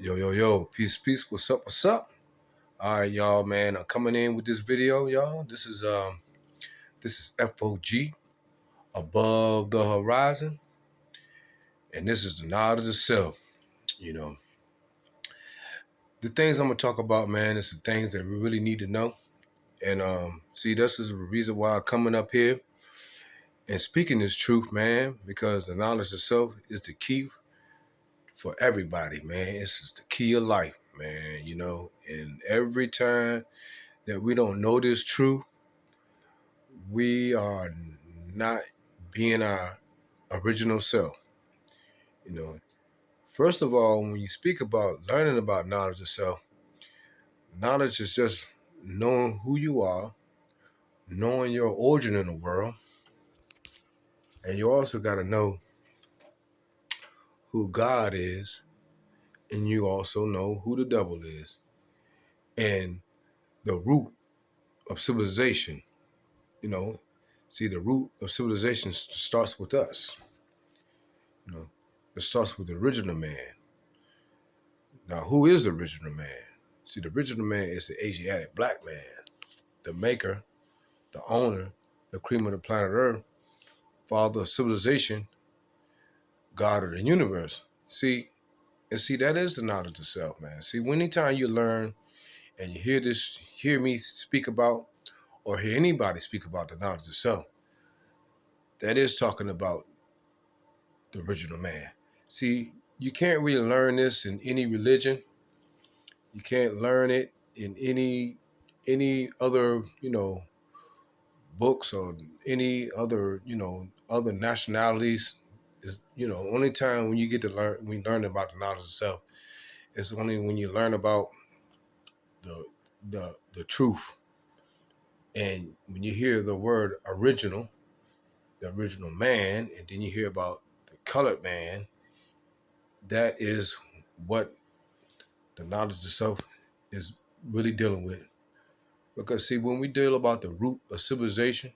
Yo, yo, yo, peace, peace. What's up? What's up? All right, y'all, man. I'm coming in with this video, y'all. This is F.O.G. Above the Horizon, and this is the knowledge of self. You know, the things I'm gonna talk about, man, is the things that we really need to know. And see, this is the reason why I'm coming up here and speaking this truth, man, because the knowledge of self is the key for everybody, man. It's just the key of life, man. And every time that we don't know this truth, we are not being our original self. You know, first of all, when you speak about learning about knowledge of self, knowledge is just knowing who you are, knowing your origin in the world, and you also got to know who God is, and you also know who the devil is, and the root of civilization. You know, see, the root of civilization starts with us. You know, it starts with the original man. Now, who is the original man? See, the original man is the Asiatic black man, the maker, the owner, the cream of the planet Earth, father of civilization, God of the universe. See, that is the knowledge of self, man. See, anytime you learn and you hear me speak about, or hear anybody speak about the knowledge of self, that is talking about the original man. See, you can't really learn this in any religion. You can't learn it in any other, books or any other, other nationalities. Is only time when you get to learn when you learn about the knowledge of self is only when you learn about the the truth. And when you hear the word original, the original man, and then you hear about the colored man, that is what the knowledge of self is really dealing with. Because see, when we deal about the root of civilization,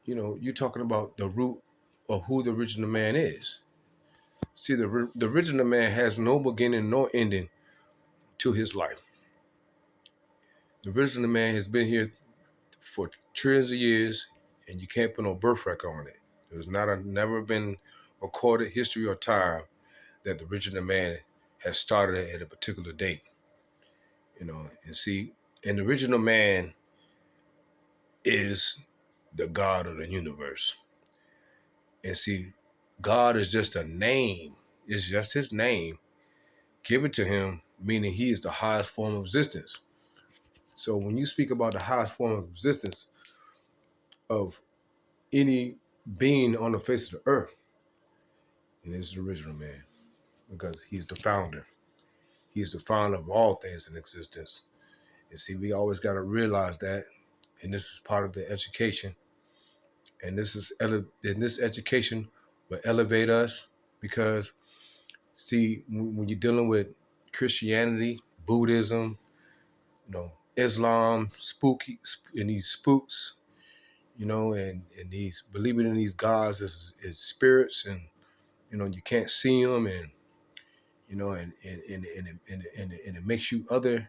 you're talking about the root of who the original man is. See, the original man has no beginning nor ending to his life. The original man has been here for trillions of years, and you can't put no birth record on it. There's never been recorded history or time that the original man has started at a particular date. And see, and the original man is the God of the universe. And see, God is just a name. It's just his name given to him, meaning he is the highest form of existence. So when you speak about the highest form of existence of any being on the face of the earth, and it's the original man, because he's the founder. He's the founder of all things in existence. And see, we always got to realize that, and this is part of the education. And this education will elevate us because, see, when you're dealing with Christianity, Buddhism, Islam, and these spooks, and these believing in these gods as spirits, and you can't see them, and and it makes you other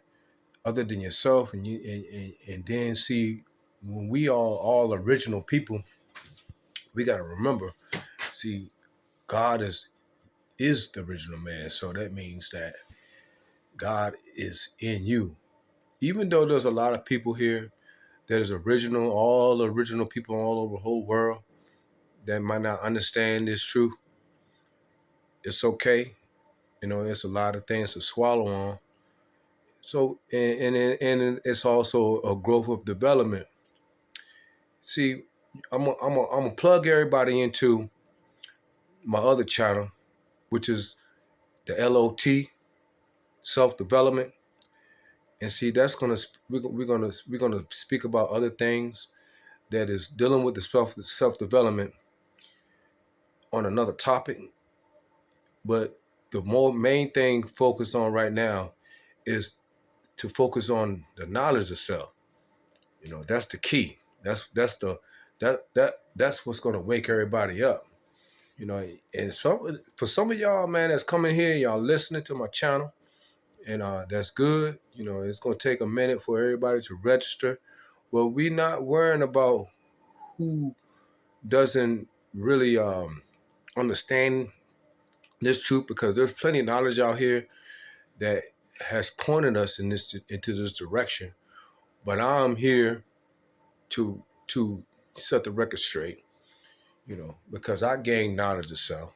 than yourself, and then see, when we are all original people, we got to remember, see, God is the original man, so that means that God is in you. Even though there's a lot of people here that is original, all original people all over the whole world that might not understand this truth, it's okay. It's a lot of things to swallow on. So, and it's also a growth of development. See, I'm gonna plug everybody into my other channel, which is the LOT, self development. And see, that's we're gonna speak about other things that is dealing with the self development on another topic. But the more main thing focused on right now is to focus on the knowledge of self. That's the key. That's what's gonna wake everybody up. You know, and for some of y'all, man, that's coming here, y'all listening to my channel, and that's good. You know, it's gonna take a minute for everybody to register. Well, we not worrying about who doesn't really understand this truth, because there's plenty of knowledge out here that has pointed us into this direction. But I'm here to set the record straight, you know, because I gained knowledge of self,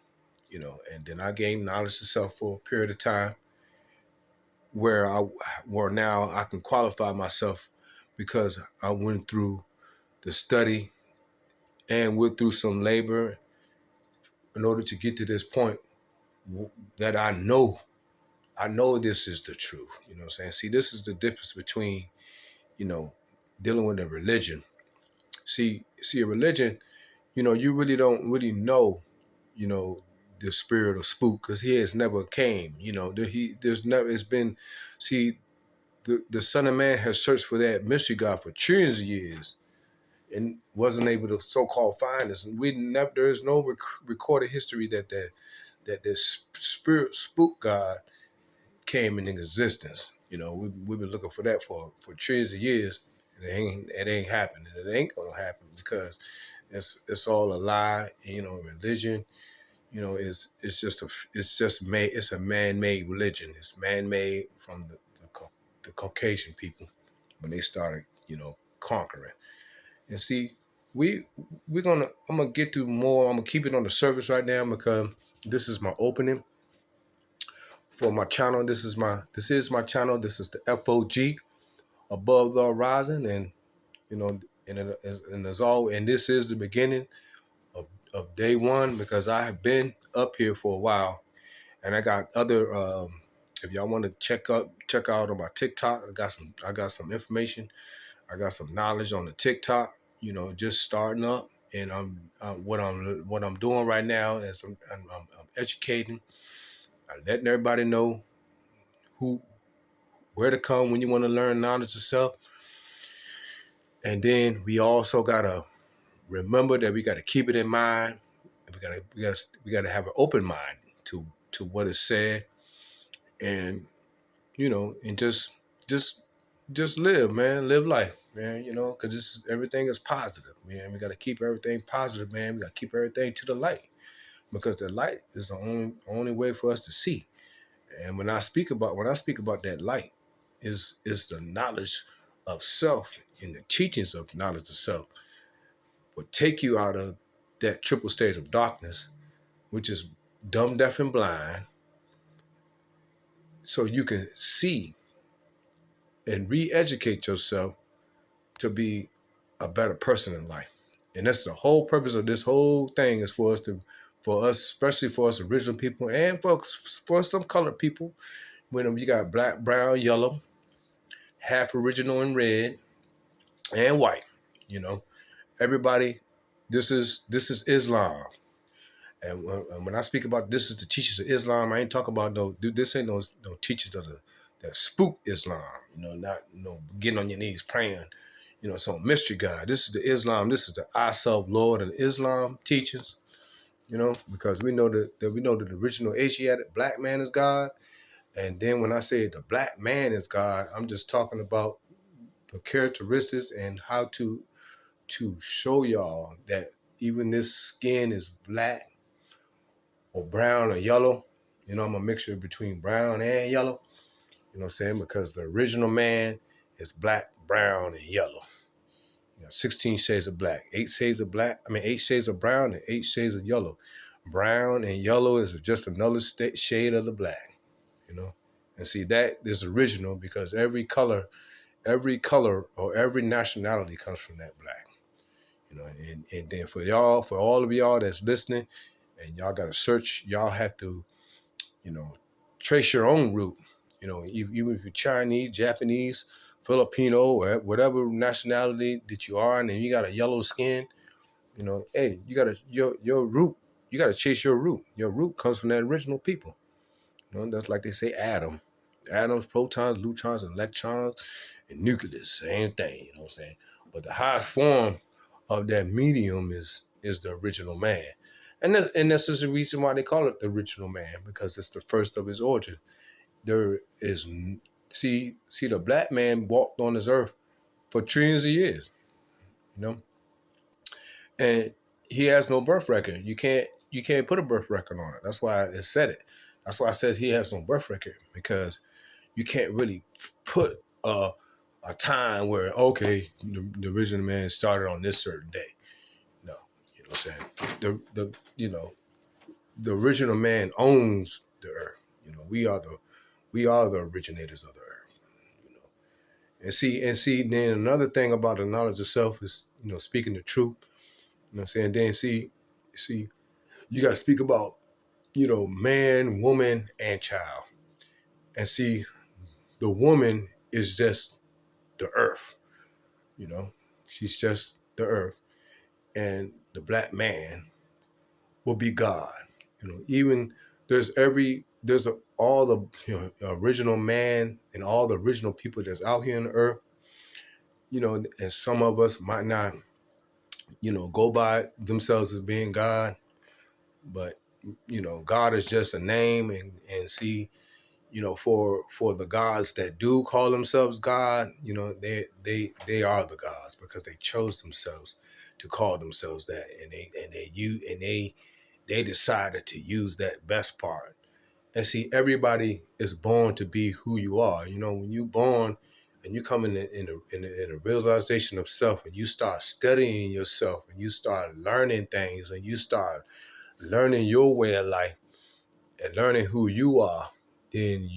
you know, and then I gained knowledge of self for a period of time where now I can qualify myself because I went through the study and went through some labor in order to get to this point that I know this is the truth. You know what I'm saying? See, this is the difference between, you know, dealing with a religion. See, a religion, you know, you really don't really know, you know, the spirit of spook, because he has never came. You know, there's never, it's been, see, the Son of Man has searched for that mystery God for trillions of years and wasn't able to so-called find us. And we never, there is no recorded history that this spirit spook God came in existence. You know, we've been looking for that for trillions of years, and it ain't happening. It ain't gonna happen because it's all a lie. You know, religion. You know, it's a man-made religion. It's man-made from the Caucasian people when they started, you know, conquering. And see, we I'm gonna get to more. I'm gonna keep it on the surface right now because this is my opening for my channel. This is my channel. This is the F.O.G. Above the Horizon, and you know, and this is the beginning of day one, because I have been up here for a while, and I got other. If y'all want to check out on my TikTok, I got some information. I got some knowledge on the TikTok. You know, just starting up, and what I'm doing right now is I'm educating, I'm letting everybody know who where to come when you want to learn knowledge of self. And then we also gotta remember that we gotta keep it in mind. We gotta have an open mind to what is said, and you know, and just just live, man. Live life, man. You know, because everything is positive, man. We gotta keep everything positive, man. We gotta keep everything to the light, because the light is the only way for us to see. And when I speak about that light, is the knowledge of self, and the teachings of knowledge of self will take you out of that triple stage of darkness, which is dumb, deaf, and blind, so you can see and re-educate yourself to be a better person in life. And that's the whole purpose of this whole thing, is for us, especially for us original people, and for some colored people. When you got black, brown, yellow, half original and red, and white. You know, everybody. This is Islam, and when I speak about this is the teachers of Islam, I ain't talking about no. This ain't no teachers of that spook Islam. You know, not getting on your knees praying. You know, some mystery God. This is the Islam. This is the I self Lord and Islam teachings. You know, because we know that the original Asiatic black man is God, and then when I say the black man is God, I'm just talking about the characteristics and how to show y'all that even this skin is black or brown or yellow. You know, I'm a mixture between brown and yellow. You know what I'm saying? Because the original man is black, brown, and yellow. You know, 16 shades of black, 8 shades of black. I mean, 8 shades of brown and 8 shades of yellow. Brown and yellow is just another shade of the black. You know, and see that is original because every color or every nationality comes from that black. You know, and then for all of y'all that's listening, and y'all got to search, y'all have to, you know, trace your own root. You know, even if you're Chinese, Japanese, Filipino, or whatever nationality that you are, and then you got a yellow skin, you know, hey, you got to your root. You got to chase your root. Your root comes from that original people. You know, that's like they say atom. Atoms, protons, neutrons, electrons, and nucleus, same thing, you know what I'm saying? But the highest form of that medium is the original man. And this is the reason why they call it the original man, because it's the first of his origin. There is see the black man walked on this earth for trillions of years, you know, and he has no birth record. You can't put a birth record on it. That's why it said it. That's why it says he has no birth record, because you can't really put a time where, okay, the original man started on this certain day. No, you know what I'm saying? The you know, the original man owns the earth. You know, we are the originators of the earth. You know, and see. Then another thing about the knowledge of self is, speaking the truth. You know what I'm saying? Then see, you got to speak about, man, woman, and child. And see, the woman is just the earth. You know, she's just the earth, and the black man will be God. Even all the original man and all the original people that's out here on the earth. And some of us might not, go by themselves as being God, but God is just a name. And see, for the gods that do call themselves God, they are the gods because they chose themselves to call themselves that, and they decided to use that best part. And see, everybody is born to be who you are. When you born and you come in a realization of self, and you start studying yourself, and you start learning things, and you start learning your way of life, and learning who you are, then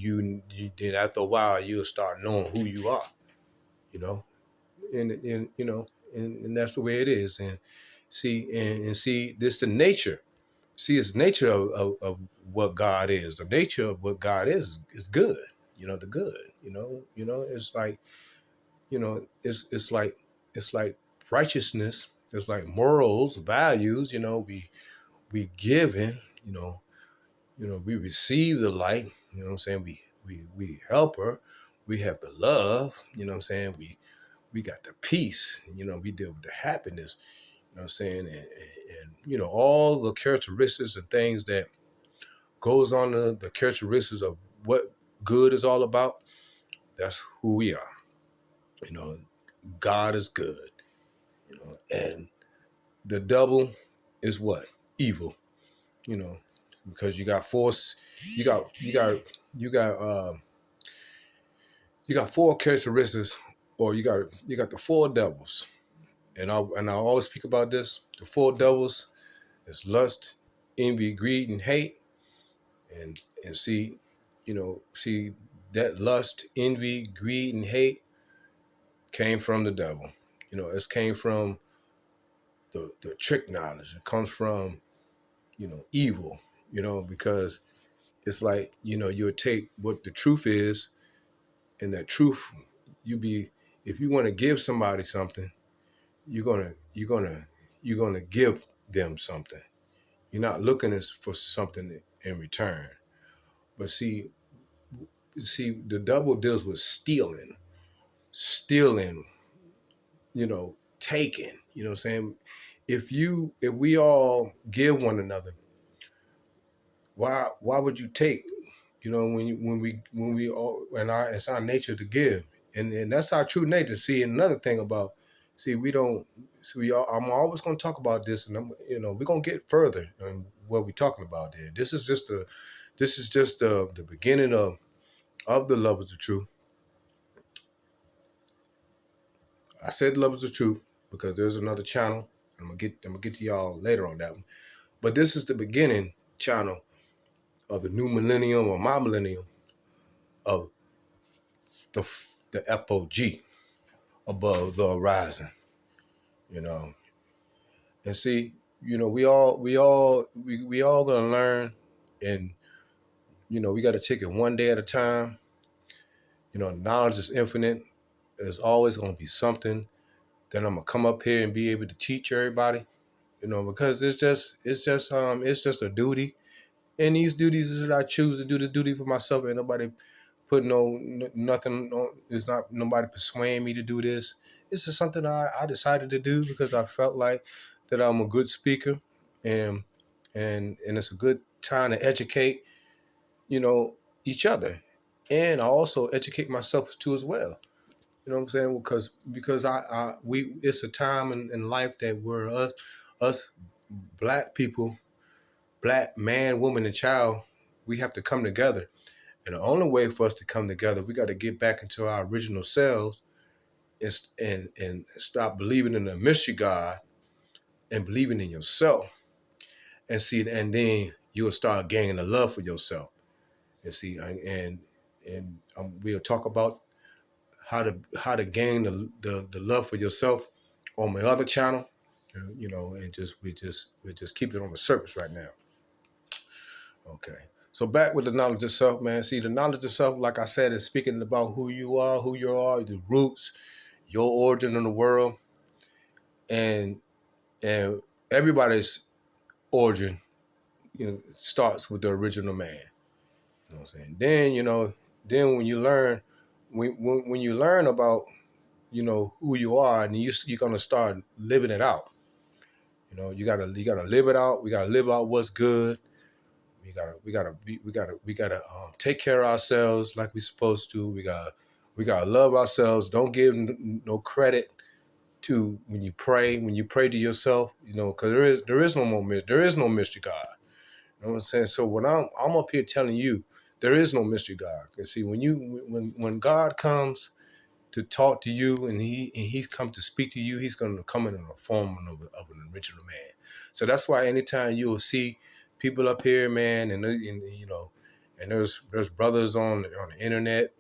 then after a while you'll start knowing who you are. You know, and that's the way it is. And see this the nature. See, it's nature of what God is. The nature of what God is good. The good. It's like, it's like righteousness. It's like morals, values. We given. We receive the light. You know what I'm saying? We help her. We have the love. You know what I'm saying? We got the peace. We deal with the happiness. You know what I'm saying? And all the characteristics and things that goes on, the characteristics of what good is all about. That's who we are. You know, God is good. And the devil is what? Evil. Because you got force, you got you got you got you got four characteristics, or you got the four devils. And I always speak about this. The four devils is lust, envy, greed, and hate. And see that lust, envy, greed, and hate came from the devil. It came from the trick knowledge. It comes from evil. Because it's like you'll take what the truth is, and that truth, you be if you want to give somebody something, you're gonna give them something. You're not looking for something in return. But see, the devil deals with stealing, taking. You know what I'm saying? If we all give one another, why would you take? When we all, and it's our nature to give, and that's our true nature. See, another thing about, see, we don't. So I'm always going to talk about this, and we're going to get further on what we're talking about there. This is just the beginning of the levels of truth. I said levels of truth because there's another channel. I'm gonna get to y'all later on that one. But this is the beginning channel of the new millennium, or my millennium, of the the F.O.G, above the horizon. You know, and see, we all gonna learn, and we got to take it one day at a time. Knowledge is infinite. There's always gonna be something that I'm gonna come up here and be able to teach everybody. Because it's just a duty. And these duties is that I choose to do this duty for myself. Ain't nobody putting nothing on. It's not nobody persuading me to do this. It's just something I decided to do because I felt like that I'm a good speaker, and and it's a good time to educate, you know, each other, and I also educate myself too as well. You know what I'm saying? Because I we it's a time in life that where us black people, black man, woman, and child, we have to come together. And the only way for us to come together, we got to get back into our original selves and stop believing in the mystery God and believing in yourself. And then you'll start gaining a love for yourself. And see, we'll talk about how to gain the love for yourself on my other channel, and we just keep it on the surface right now. Okay. So back with the knowledge of self, man. See, the knowledge of self, like I said, is speaking about who you are, the roots, your origin in the world, and and everybody's origin, starts with the original man. You know what I'm saying? Then when you learn, when you learn about, who you are, and you're gonna start living it out. You gotta live it out. We gotta live out what's good. We gotta take care of ourselves like we're supposed to. We gotta love ourselves. Don't give no credit to when you pray. When you pray to yourself, because there is no more there is no mystery God. You know what I'm saying? So when I'm up here telling you there is no mystery God. Cause see, when God comes to talk to you, and he's come to speak to you, he's going to come in the form of an original man. So that's why anytime you will see people up here, man, and there's brothers on the internet,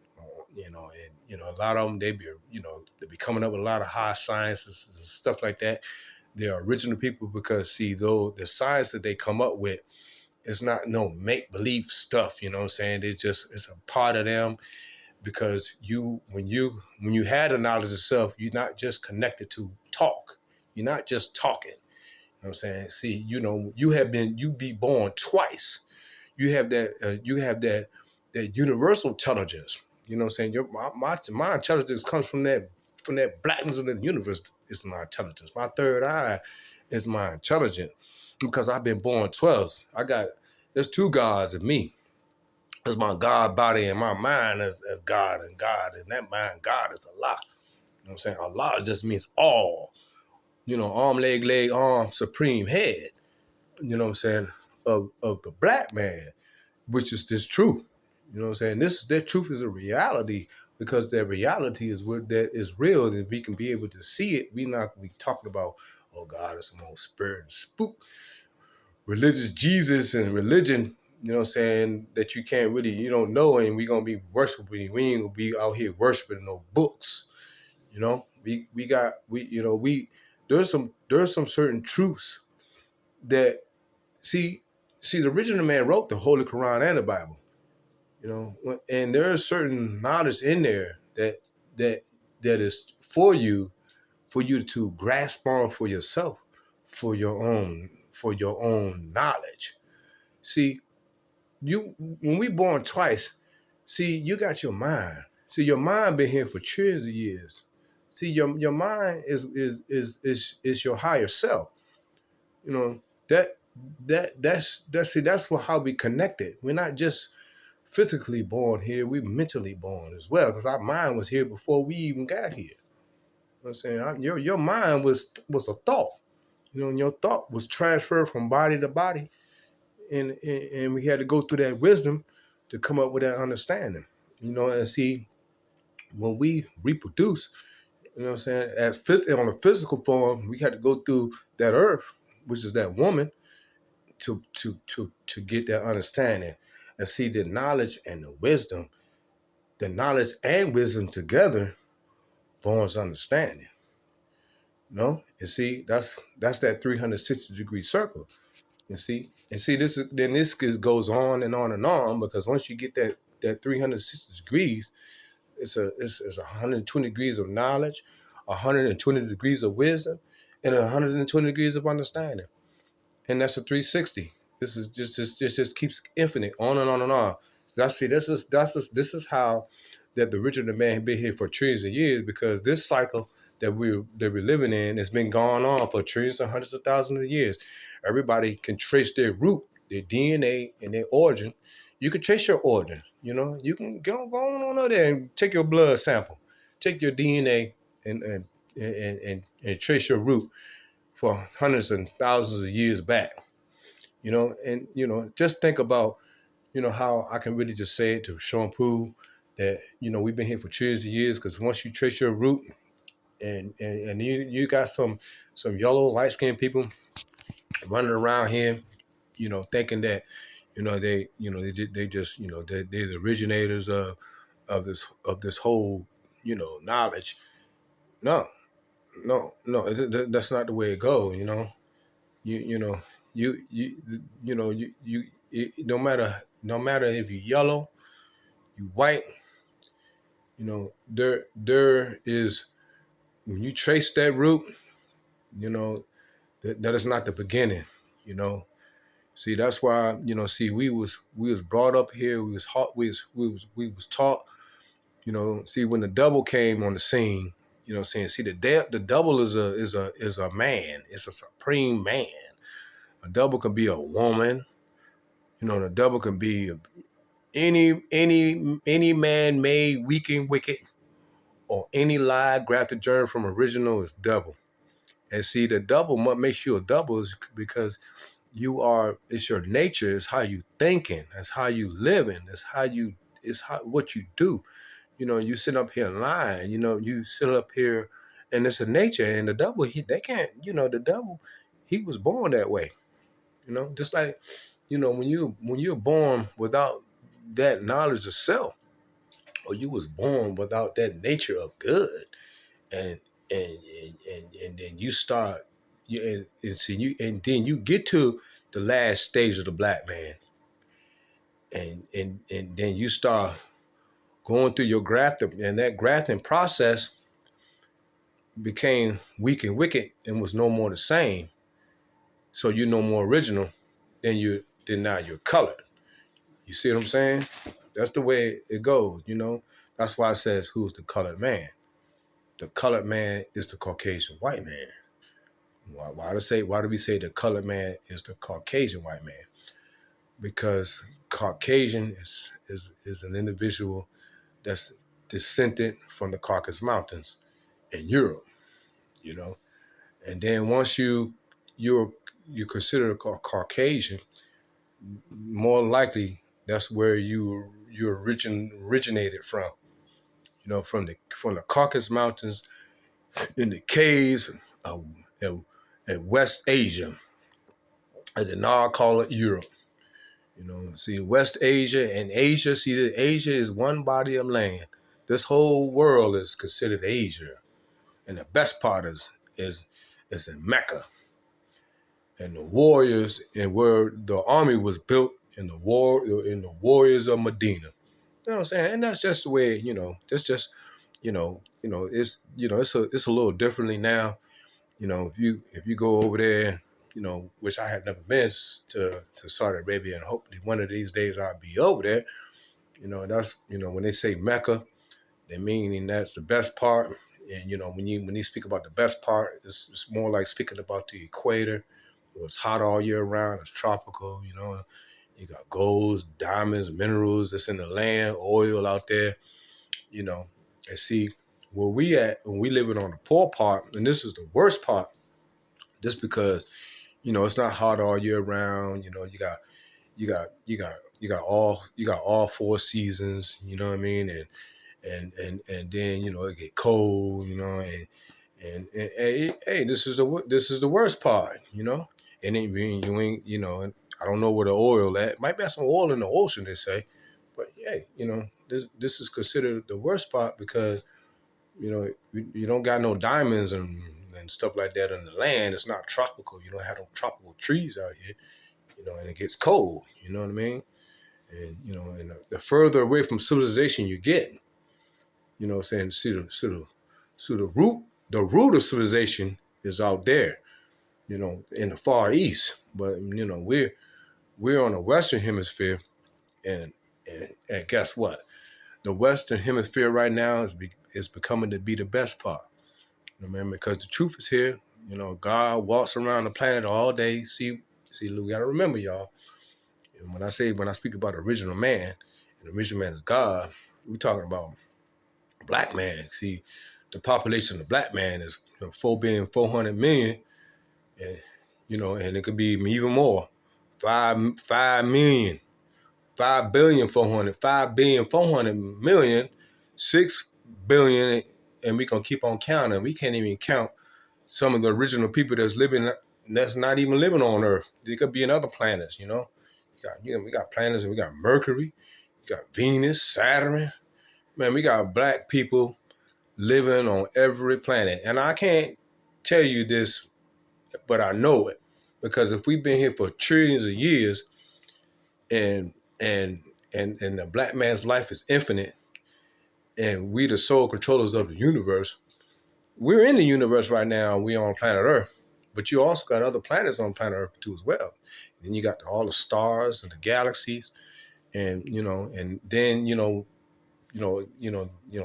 and a lot of them, they be coming up with a lot of high sciences and stuff like that. They're original people because, see, though the science that they come up with, it's not no make believe stuff. You know what I'm saying? It's a part of them, because when you had a knowledge of self, you're not just connected to talk. You're not just talking. You know what I'm saying? See, you be born twice. You have that universal intelligence. You know what I'm saying? My intelligence comes from that blackness of the universe. Is my intelligence. My third eye is my intelligence, because I've been born 12. There's two gods in me. It's my God body and my mind as God, and that mind, God is Allah. You know what I'm saying? Allah just means all. Arm, leg, arm, supreme head. You know what I'm saying? Of the black man, which is this truth. You know what I'm saying? That truth is a reality, because that reality is what that is real, and we can be able to see it. We not be talking about, oh God, it's some old spirit and spook, religious Jesus and religion, you know what I'm saying, that you don't know, and we gonna be worshiping. We ain't gonna be out here worshiping no books. There's some certain truths that see the original man wrote the Holy Quran and the Bible, and there is certain knowledge in there that is for you to grasp on for yourself, for your own knowledge. See, when we born twice, see, you got your mind. See, your mind been here for trillions of years. See, your mind is your higher self. You know that that's how we connected. We're not just physically born here; we mentally born as well, because our mind was here before we even got here. You know what I'm saying? Your mind was a thought. And your thought was transferred from body to body, and we had to go through that wisdom to come up with that understanding. And see, when we reproduce, you know what I'm saying, on a physical form, we had to go through that earth, which is that woman, to get that understanding. And see, the knowledge and the wisdom together borns understanding. And see, that's that 360-degree circle. And see, this goes on and on and on, because once you get that 360 degrees, it's 120 degrees of knowledge, 120 degrees of wisdom, and 120 degrees of understanding. And that's a 360. This is just keeps infinite, on and on and on. So this is how that the original man had been here for trillions of years, because this cycle that we're living in has been going on for trillions and hundreds of thousands of years. everybody can trace their root, their DNA, and their origin. You can trace your origin. You can go on over there and take your blood sample, take your DNA, and trace your root for hundreds and thousands of years back. And just think about how I can really just say it to show and prove that we've been here for trillions of years. Because once you trace your root, and you got some yellow light skinned people running around here, thinking that they just they're the originators of this whole knowledge. No, no, that's not the way it goes. You you know no matter if you're yellow, you white, there is, when you trace that root, that is not the beginning. See, that's why see, we was brought up here, we was taught. See, when the double came on the scene, saying, see, the double is a man. It's a supreme man. A double can be a woman. The double can be any man made, weak and wicked, or any lie grafted germ from original is double. And see, the double, what makes you a double is because it's your nature, it's how you thinking, it's how you living, what you do. You sit up here lying, you sit up here, and it's a nature. And the double, they can't, the double, he was born that way. Just like, when you're born without that knowledge of self, or you was born without that nature of good, and then you start, and then you get to the last stage of the black man, and then you start going through your grafting, and that grafting process became weak and wicked and was no more the same. So you're no more original then now you're colored. You see what I'm saying? That's the way it goes. That's why it says, who's the colored man? The colored man is the Caucasian white man. Why do we say the colored man is the Caucasian white man? Because Caucasian is an individual that's descended from the Caucasus Mountains in Europe, and then once you're considered a Caucasian, more likely that's where you originated from. From the Caucasus Mountains in the caves of West Asia, as they now call it Europe. See, West Asia and Asia. See, Asia is one body of land. This whole world is considered Asia, and the best part is in Mecca, and the warriors, and where the army was built in the warriors of Medina. You know what I'm saying? And that's just the way. That's just it's a little differently now. If you go over there, which I have never been to Saudi Arabia, and hopefully one of these days I'll be over there. That's when they say Mecca, they meaning that's the best part. And when you speak about the best part, it's more like speaking about the equator. It's hot all year round. It's tropical. You got golds, diamonds, minerals that's in the land, oil out there. And see, where we at, when we living on the poor part, and this is the worst part, just because it's not hot all year round. You got all four seasons. You know what I mean? And then it get cold. And hey, this is the worst part. And then you ain't and I don't know where the oil at. Might be some oil in the ocean, they say. But hey, this is considered the worst part because you don't got no diamonds and stuff like that in the land. It's not tropical. You don't have no tropical trees out here. And it gets cold. You know what I mean? And and the further away from civilization you get, saying, the root of civilization is out there, in the Far East. But we're on the Western Hemisphere, and guess what? The Western Hemisphere right now is becoming to be the best part. Because the truth is here. God walks around the planet all day. See, See, we got to remember, y'all. And when I speak about original man, and the original man is God, we talking about black man. See, the population of the black man is 4,400,000,000, and and it could be even more, 5 million, 5,400,000,000, 5,400,000,000, 6 billion, and we gonna keep on counting. We can't even count some of the original people that's not even living on Earth. They could be in other planets. We got planets, and we got Mercury, we got Venus, Saturn. Man, we got black people living on every planet. And I can't tell you this, but I know it. Because if we've been here for trillions of years, and and and the black man's life is infinite, and we the sole controllers of the universe, we're in the universe right now, we on planet Earth. But you also got other planets on planet Earth too as well. And then you got all the stars and the galaxies, and then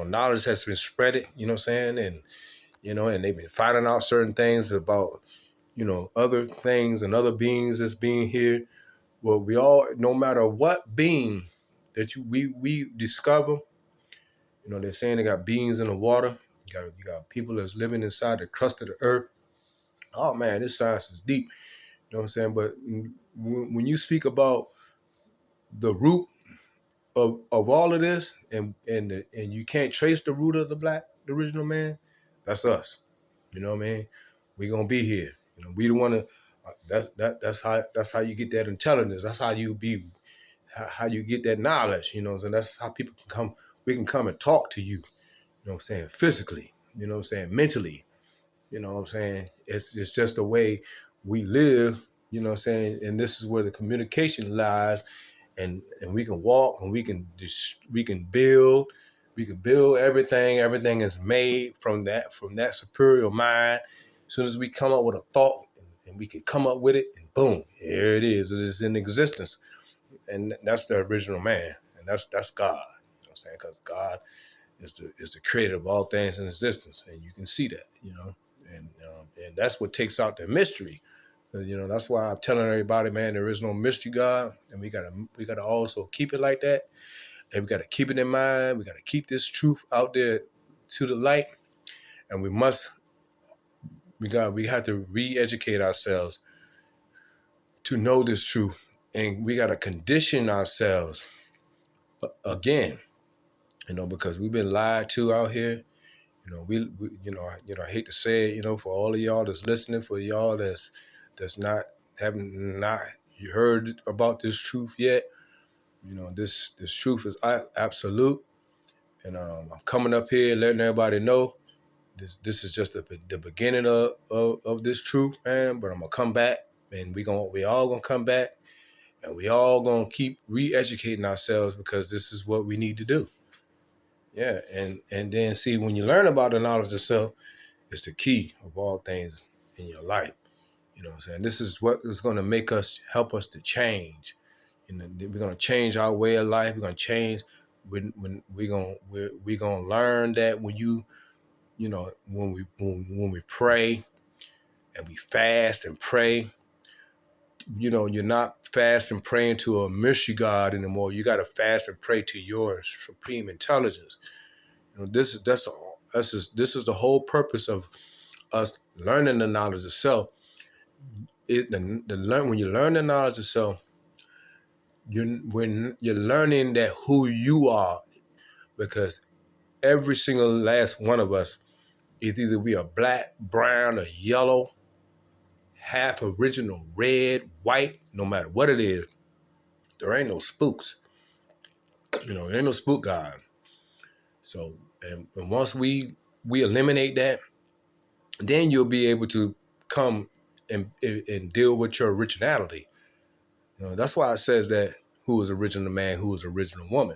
knowledge has been spreaded, you know what I'm saying? And they've been finding out certain things about, other things and other beings that's being here. Well, we all, no matter what being that we discover, they're saying they got beings in the water. You got people that's living inside the crust of the earth. Oh man, this science is deep. You know what I'm saying? But when you speak about the root of all of this, and you can't trace the root of the original man, that's us. You know what I mean? We gonna be here. We don't want to. That's how you get that intelligence. That's how you get that knowledge. And that's how people can come. We can come and talk to you. You know what I'm saying? Physically. You know what I'm saying? Mentally. You know what I'm saying? It's just the way we live. You know what I'm saying? And this is where the communication lies. And we can walk, and we can build everything. Everything is made from that superior mind. As soon as we come up with a thought, and we can come up with it, and boom, here it is. It is in existence. And that's the original man. And that's God. You know what I'm saying? Because God is the creator of all things in existence. And you can see that, and that's what takes out the mystery. That's why I'm telling everybody, man, there is no mystery God, and we gotta also keep it like that, and we gotta keep it in mind. We gotta keep this truth out there to the light, and we have to re-educate ourselves to know this truth, and we gotta condition ourselves again, because we've been lied to out here. I hate to say it, for all of y'all that's listening, for y'all that's haven't you heard about this truth yet. This truth is absolute, and I'm coming up here letting everybody know this is just the beginning of this truth, man. But I'm gonna come back, and we all gonna come back, and we all gonna keep re-educating ourselves, because this is what we need to do. Yeah, and then see, when you learn about the knowledge of self, it's the key of all things in your life. You know what I'm saying? This is what is going to help us to change. We're going to change our way of life. We're going to change when we're going to learn that when we pray and we fast and pray, you're not fast and praying to a mystery God anymore. You got to fast and pray to your supreme intelligence. This is the whole purpose of us learning the knowledge of self. When you learn the knowledge of self, when you're learning that who you are, because every single last one of us is either we are black, brown, or yellow, half original, red, white, no matter what it is. There ain't no spooks. There ain't no spook God. So, and once we eliminate that, then you'll be able to come and deal with your originality. That's why it says that who is original man, who is original woman,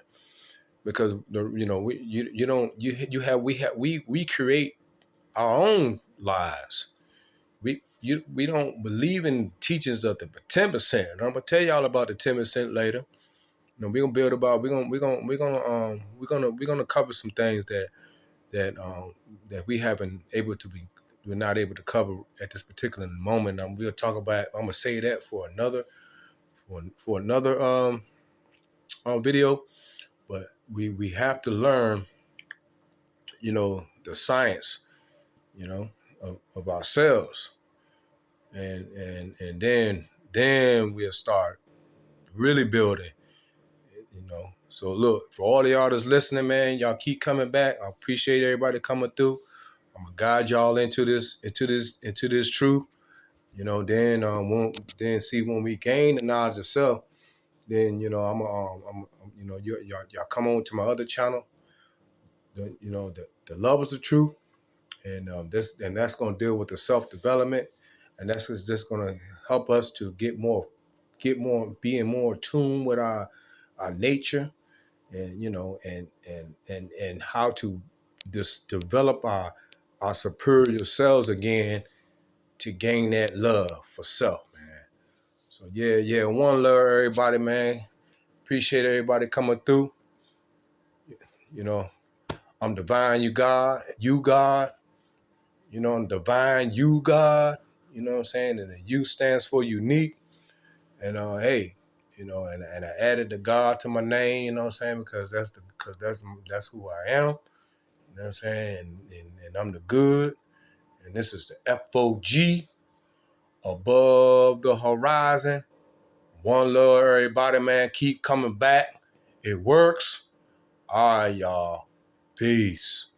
because we create our own lives. We don't believe in teachings of the 10%. I'm gonna tell y'all about the 10% later. We're gonna build about. We're gonna cover some things that we haven't able to be we're not able to cover at this particular moment. We'll talk about. I'm gonna say that for another video. But we have to learn, the science, of ourselves, and then we'll start really building. So look, for all of y'all that's listening, man, y'all keep coming back. I appreciate everybody coming through. I'm gonna guide y'all into this truth. Then see when we gain the knowledge of self, then y'all come on to my other channel, the lovers of truth, and that's gonna deal with the self development, and that's just gonna help us to being more attuned with our nature, and how to just develop our superior selves again to gain that love for self, man. So yeah, one love, everybody, man. Appreciate everybody coming through. I'm divine, you God. I'm divine, you God. You know what I'm saying? And the U stands for unique. And hey, and I added the God to my name. You know what I'm saying? Because that's who I am. You know what I'm saying? And I'm the good. And this is the F.O.G. above the horizon. One love, everybody, man. Keep coming back. It works. All right, y'all. Peace.